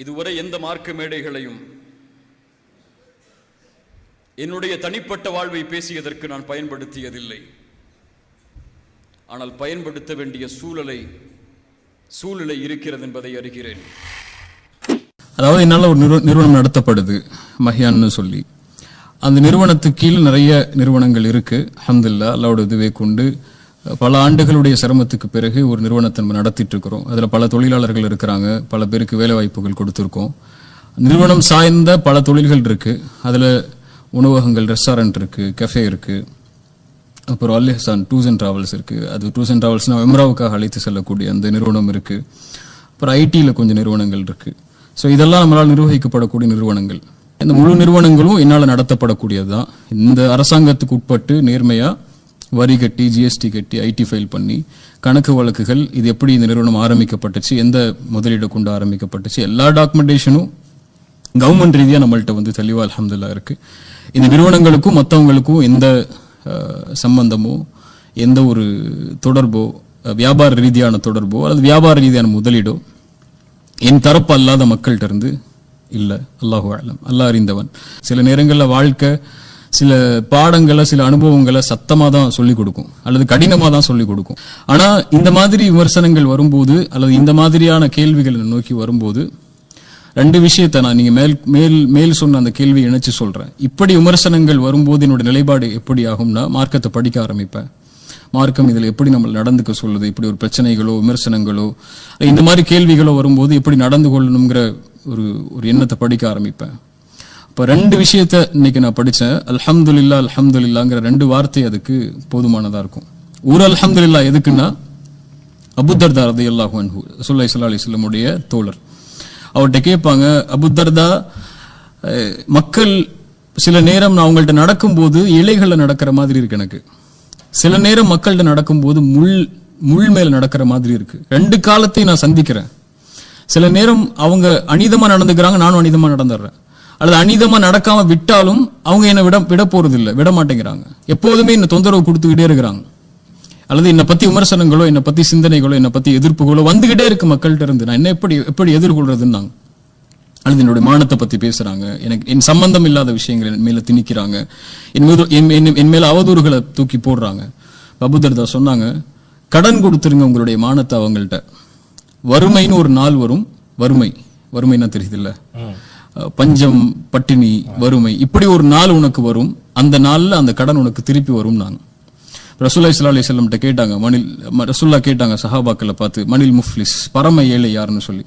இதுவரை எந்த மார்க்க மேடைகளையும் என்னுடைய தனிப்பட்ட வாழ்வை பேசியதற்கு நான் பயன்படுத்தியதில்லை. ஆனால் பயன்படுத்த வேண்டிய சூழ்நிலை இருக்கிறது என்பதை அறிகிறேன். அதாவது என்னால் ஒரு நிறுவனம் நடத்தப்படுது மஹியான்னு சொல்லி. அந்த நிறுவனத்துக்கு கீழே நிறைய நிறுவனங்கள் இருக்கு. அல்ஹம்துலில்லாஹ், அல்லாஹ்வுடைய உதவியை கொண்டு பல ஆண்டுகளுடைய சிரமத்துக்கு பிறகு ஒரு நிறுவனத்தை நம்ம நடத்திட்டு இருக்கிறோம். அதில் பல தொழிலாளர்கள் இருக்கிறாங்க, பல பேருக்கு வேலை வாய்ப்புகள் கொடுத்துருக்கோம். நிறுவனம் சார்ந்த பல தொழில்கள் இருக்கு. அதில் உணவகங்கள், ரெஸ்டாரண்ட் இருக்கு, கஃபே இருக்கு, அப்புறம் அல் இஹ்சான் டூர்ஸ் அண்ட் டிராவல்ஸ் இருக்கு. அது டூர்ஸ் அண்ட் டிராவல்ஸ்னா உம்ராவுக்காக அழைத்து செல்லக்கூடிய அந்த நிறுவனம் இருக்கு. அப்புறம் ஐடியில் கொஞ்சம் நிறுவனங்கள் இருக்கு. ஸோ இதெல்லாம் நம்மளால் நிர்வகிக்கப்படக்கூடிய நிறுவனங்கள். இந்த முழு நிறுவனங்களும் என்னால் நடத்தப்படக்கூடியது தான். இந்த அரசாங்கத்துக்கு உட்பட்டு நேர்மையா வரி கட்டி, ஜிஎஸ்டி கட்டி, ஐடி ஃபைல் பண்ணி, கணக்கு வழக்குகள், இது எப்படி இந்த நிறுவனம் ஆரம்பிக்கப்பட்டுச்சு, எந்த முதலீடு கொண்டு ஆரம்பிக்கப்பட்டுச்சு, எல்லா டாக்குமெண்டேஷனும் கவர்மெண்ட் ரீதியாக நம்மள்கிட்ட தெளிவா அல்ஹம்துலில்லாஹ் இருக்கு. இந்த நிறுவனங்களுக்கும் மற்றவங்களுக்கும் எந்த சம்பந்தமோ, எந்த ஒரு தொடர்போ, வியாபார ரீதியான தொடர்போ அல்லது வியாபார ரீதியான முதலீடோ என் தரப்பு அல்லாத மக்கள்கிட்ட இருந்து இல்லை. அல்லாஹு அலம், அல்லாஹ் அறிந்தவன். சில நேரங்களில் வாழ்க்கை சில பாடங்களை, சில அனுபவங்களை சத்தமாக தான் சொல்லிக் கொடுக்கும் அல்லது கடினமாக தான் சொல்லிக் கொடுக்கும். ஆனால் இந்த மாதிரி விமர்சனங்கள் வரும்போது அல்லது இந்த மாதிரியான கேள்விகளை நோக்கி வரும்போது ரெண்டு விஷயத்தை நான் நீங்க மேல் சொன்ன அந்த கேள்வி இணைச்சு சொல்றேன். இப்படி விமர்சனங்கள் வரும்போது என்னோட நிலைப்பாடு எப்படி ஆகும்னா, மார்க்கத்தை படிக்க ஆரம்பிப்பேன். மார்க்கம் இதில் எப்படி நம்ம நடந்துக்க சொல்லுது, இப்படி ஒரு பிரச்சனைகளோ விமர்சனங்களோ இந்த மாதிரி கேள்விகளோ வரும்போது எப்படி நடந்து கொள்ளணுங்கிற ஒரு எண்ணத்தை படிக்க ஆரம்பிப்பேன். இப்போ ரெண்டு விஷயத்த இன்னைக்கு நான் படித்தேன். அல்ஹம்துலில்லாஹ், அல்ஹம்துலில்லாஹ்ங்கிற ரெண்டு வார்த்தை அதுக்கு போதுமானதா இருக்கும். ஒரு அல்ஹம்துலில்லாஹ் எதுக்குன்னா, அபூ தர்தா ரலியல்லாஹு அன்ஹு ரசூலுல்லாஹி ஸல்லல்லாஹு அலைஹி வஸல்லம் உடைய தோழர், அவர்கிட்ட கேட்பாங்க, அபூ தர்தா, மக்கள் சில நேரம் நான் அவங்கள்ட்ட நடக்கும்போது இலைகளில் நடக்கிற மாதிரி இருக்கு எனக்கு, சில நேரம் மக்கள்கிட்ட நடக்கும்போது முள் மேல நடக்கிற மாதிரி இருக்கு. ரெண்டு காலத்தையும் நான் சந்திக்கிறேன். சில நேரம் அவங்க அநீதமா நடந்துக்கிறாங்க, நானும் அநீதமா நடந்துடுறேன். அல்லது அநீதமா நடக்காம விட்டாலும் அவங்க என்னை விட போறது இல்லை, விட மாட்டேங்கிறாங்க. எப்போதுமே என்ன தொந்தரவு கொடுத்துக்கிட்டே இருக்கிறாங்க. அல்லது என்னை பத்தி விமர்சனங்களோ, என்னை பத்தி சிந்தனைகளோ, என்னை பத்தி எதிர்ப்புகளோ வந்துகிட்டே இருக்கு மக்கள்கிட்ட இருந்து. நான் என்ன எப்படி எதிர்கொள்றதுன்னாங்க. அல்லது என்னுடைய மானத்தை பத்தி பேசுறாங்க, எனக்கு என் சம்பந்தம் இல்லாத விஷயங்கள் என் மேல திணிக்கிறாங்க, என் மேல அவதூறுகளை தூக்கி போடுறாங்க. அபூ தர்தா சொன்னாங்க, கடன் கொடுத்துருங்க உங்களுடைய மானத்தை அவங்கள்ட்ட. வறுமைன்னு ஒரு நாள் வரும். வறுமைன்னா தெரியுது இல்ல, பஞ்சம், பட்டினி, வறுமை, இப்படி ஒரு நாள் உனக்கு வரும். அந்த நாள்ல அந்த கடன் உனக்கு திருப்பி வரும். நாங்க ரசூலுல்லாஹி ஸல்லல்லாஹு அலைஹி வஸல்லம் கேட்டாங்க, ரசூலுல்லாஹ் கேட்டாங்க சஹாபாக்களை பார்த்து, மனில் முஃப்லிஸ், பரம ஏழை யாருன்னு சொல்லி.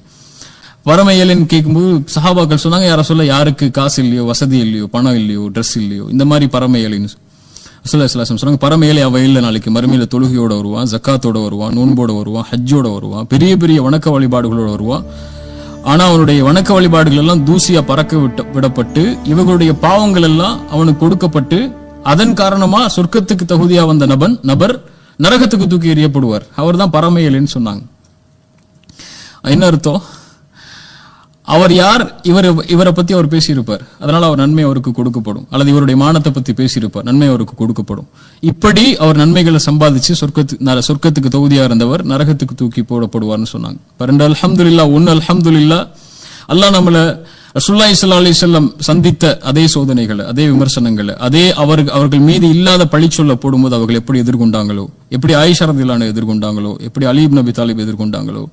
பரம ஏழைன்னு கேட்கும்போது சஹாபாக்கள் சொன்னாங்க, யார சொல்ல, யாருக்கு காசு இல்லையோ, வசதி இல்லையோ, பணம் இல்லையோ, ட்ரெஸ் இல்லையோ, இந்த மாதிரி பரம ஏழைன்னு ரசூலுல்லாஹி ஸல்லல்லாஹு அலைஹி வஸல்லம் சொன்னாங்க. பரம ஏழை அவ இல்லை, நாளைக்கு மறுமையில தொழுகையோட வருவான், ஜக்காத்தோட வருவான், நோன்போட வருவான், ஹஜ்ஜோட வருவான், பெரிய பெரிய வணக்க வழிபாடுகளோட வருவான். ஆனா அவனுடைய வணக்க வழிபாடுகள் எல்லாம் தூசியா பறக்க விடப்பட்டு, இவர்களுடைய பாவங்கள் எல்லாம் அவனுக்கு கொடுக்கப்பட்டு, அதன் காரணமா சொர்க்கத்துக்கு தகுதியா வந்த நபர் நரகத்துக்கு தூக்கி எறியப்படுவார். அவர் தான் பரம ஏழைன்னு சொன்னாங்க. என்ன அர்த்தம்? அவர் யார்? இவரை பத்தி அவர் பேசியிருப்பார், அதனால அவர் நன்மை அவருக்கு கொடுக்கப்படும். அல்லது இவருடைய மானத்தை பத்தி பேசியிருப்பார், நன்மை அவருக்கு கொடுக்கப்படும். இப்படி அவர் நன்மைகளை சம்பாதிச்சு சொர்க்கத்துக்கு தகுதியா இருந்தவர் நரகத்துக்கு தூக்கி போடப்படுவார்னு சொன்னாங்க. ரெண்டு அல்ஹம்துலில்லாஹ். ஒன்னு அல்ஹம்துலில்லாஹ், அல்லாஹ் நம்மள ரசூலுல்லாஹி ஸல்லல்லாஹு அலைஹி வஸல்லம் சந்தித்த அதே சோதனைகளை, அதே விமர்சனங்களை, அதே அவர்கள் மீது இல்லாத பழி சொல்ல போடும்போது அவர்கள் எப்படி எதிர்கொண்டாங்களோ, எப்படி ஆயிஷா ரலியல்லாஹு அன்ஹா எதிர்கொண்டாங்களோ, எப்படி அலி இப்னு அபி தாலிப் எதிர்கொண்டாங்களோ,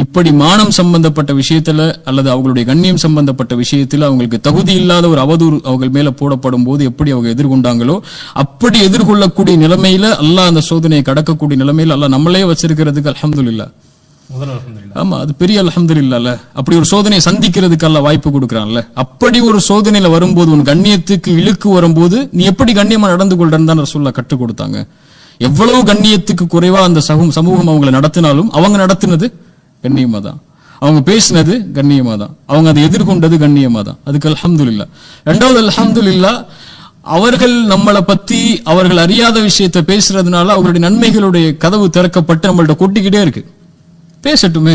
இப்படி மானம் சம்பந்தப்பட்ட விஷயத்துல அல்லது அவங்களுடைய கண்ணியம் சம்பந்தப்பட்ட விஷயத்துல அவங்களுக்கு தகுதி இல்லாத ஒரு அவதூறு அவர்கள் மேல போடப்படும் போது எப்படி அவங்க எதிர்கொண்டாங்களோ, அப்படி எதிர்கொள்ளக்கூடிய நிலைமையில அல்லாஹ் அந்த சோதனையை கடக்கக்கூடிய நிலைமையில அல்லாஹ் நம்மளே வச்சிருக்கிறதுக்கு அல்ஹம்துலில்லாஹ். ஆமா, அது பெரிய அல்ஹம்துலில்லாஹ்ல. அப்படி ஒரு சோதனையை சந்திக்கிறதுக்கு அல்லாஹ் வாய்ப்பு கொடுக்கறான்ல. அப்படி ஒரு சோதனையில வரும்போது, உன் கண்ணியத்துக்கு இழுக்கு வரும்போது நீ எப்படி கண்ணியமா நடந்து கொள்றன்னு தான் ரசூலுல்லாஹ் கற்றுக் கொடுத்தாங்க. எவ்வளவு கண்ணியத்துக்கு குறைவா அந்த சமூகம் அவங்களை நடத்தினாலும் அவங்க நடத்தினது கண்ணியமா தான், அவங்க பேசினது கண்ணியமா தான், அவங்க அதை எதிர்கொண்டது கண்ணியமா தான். அதுக்கு அல்ஹம்துலில்லாஹ். ரெண்டாவது அல்ஹம்துலில்லாஹ், அவர்கள் நம்மளை பத்தி அவர்கள் அறியாத விஷயத்தை பேசுறதுனால அவர்களுடைய நன்மைகளுடைய கதவு திறக்கப்பட்டு நம்மள்ட்ட கொட்டிக்கிட்டே இருக்கு. பேசட்டுமே,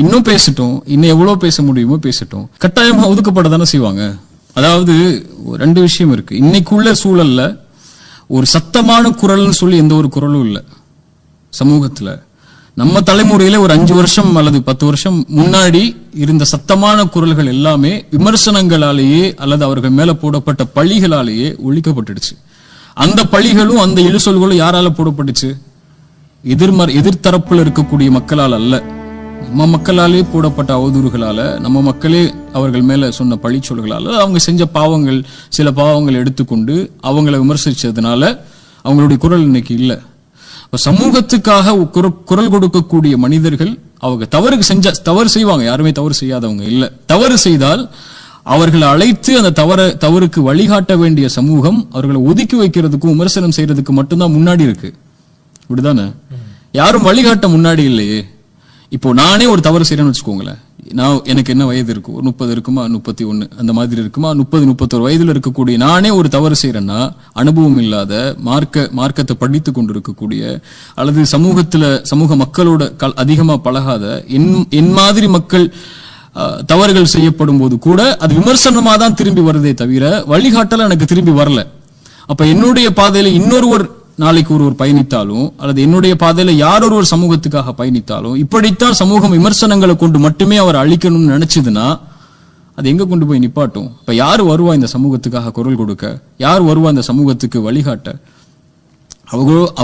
இன்னும் பேசட்டும், இன்னும் எவ்வளவு பேச முடியுமோ பேசட்டும். கட்டாயமா ஒதுக்கப்பட தானே செய்வாங்க. அதாவது ரெண்டு விஷயம் இருக்கு. இன்னைக்குள்ள சூழல்ல ஒரு சத்தமான குரல்னு சொல்லி எந்த ஒரு குரலும் இல்லை சமூகத்துல. நம்ம தலைமுறையில ஒரு 5 வருஷம் அல்லது 10 வருஷம் முன்னாடி இருந்த சத்தமான குரல்கள் எல்லாமே விமர்சனங்களாலேயே அல்லது அவர்கள் மேல போடப்பட்ட பழிகளாலேயே ஒழிக்கப்பட்டுடுச்சு. அந்த பழிகளும் அந்த இழுசொல்களும் யாரால போடப்பட்டுச்சு? எதிர்த்தரப்புல இருக்கக்கூடிய மக்களால் அல்ல, நம்ம மக்களாலே போடப்பட்ட அவதூறுகளால, நம்ம மக்களே அவர்கள் மேல சொன்ன பழிச்சொல்களால, அவங்க செஞ்ச பாவங்கள், சில பாவங்கள் எடுத்துக்கொண்டு அவங்கள விமர்சிச்சதுனால அவங்களுடைய குரல் இன்னைக்கு இல்ல. சமூகத்துக்காக குரல் கொடுக்கக்கூடிய மனிதர்கள் அவங்க தவறு செய்வாங்க, யாருமே தவறு செய்யாதவங்க இல்ல. தவறு செய்தால் அவர்களை அழைத்து அந்த தவறுக்கு வழிகாட்ட வேண்டிய சமூகம் அவர்களை ஒதுக்கி வைக்கிறதுக்கும் விமர்சனம் செய்யறதுக்கு மட்டும்தான் முன்னாடி இருக்கு. இப்படிதானே? யாரும் வழிகாட்ட முன்னாடி இல்லையே. இப்போ நானே ஒரு தவறு செய்யறேன்னு வச்சுக்கோங்களேன், எனக்கு என்ன வயது இருக்கும், 30 இருக்குமா, 31 அந்த மாதிரி இருக்குமா, 30-31 வயதுல இருக்கக்கூடிய நானே ஒரு தவறு செய்யறேன்னா, அனுபவம் இல்லாத மார்க்கத்தை படித்து கொண்டிருக்கக்கூடிய அல்லது சமூக மக்களோட அதிகமா பழகாத என் மாதிரி மக்கள் தவறுகள் செய்யப்படும் போது கூட அது விமர்சனமா தான் திரும்பி வருதே தவிர வழிகாட்டல எனக்கு திரும்பி வரல. அப்ப என்னுடைய பாதையில இன்னொருவர் நாளைக்கு ஒருவர் பயணித்தாலும் அல்லது என்னுடைய பாதையில யாரொருவர் சமூகத்துக்காக பயணித்தாலும் இப்படித்தான் சமூகம் விமர்சனங்களை கொண்டு மட்டுமே அவர் அழிக்கணும்னு நினைச்சதுன்னா அது எங்க கொண்டு போய் நிப்பாட்டும்? இப்ப யாரு வருவா இந்த சமூகத்துக்காக குரல் கொடுக்க? யார் வருவா இந்த சமூகத்துக்கு வழிகாட்ட?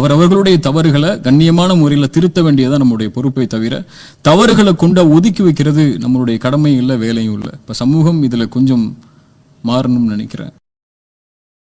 அவர்களுடைய தவறுகளை கண்ணியமான முறையில் திருத்த வேண்டியதான் நம்முடைய பொறுப்பை தவிர தவறுகளை கொண்டு ஒதுக்கி வைக்கிறது நம்மளுடைய கடமையும் இல்லை, வேலையும் இல்லை. இப்ப சமூகம் இதுல கொஞ்சம் மாறணும்னு நினைக்கிறேன்.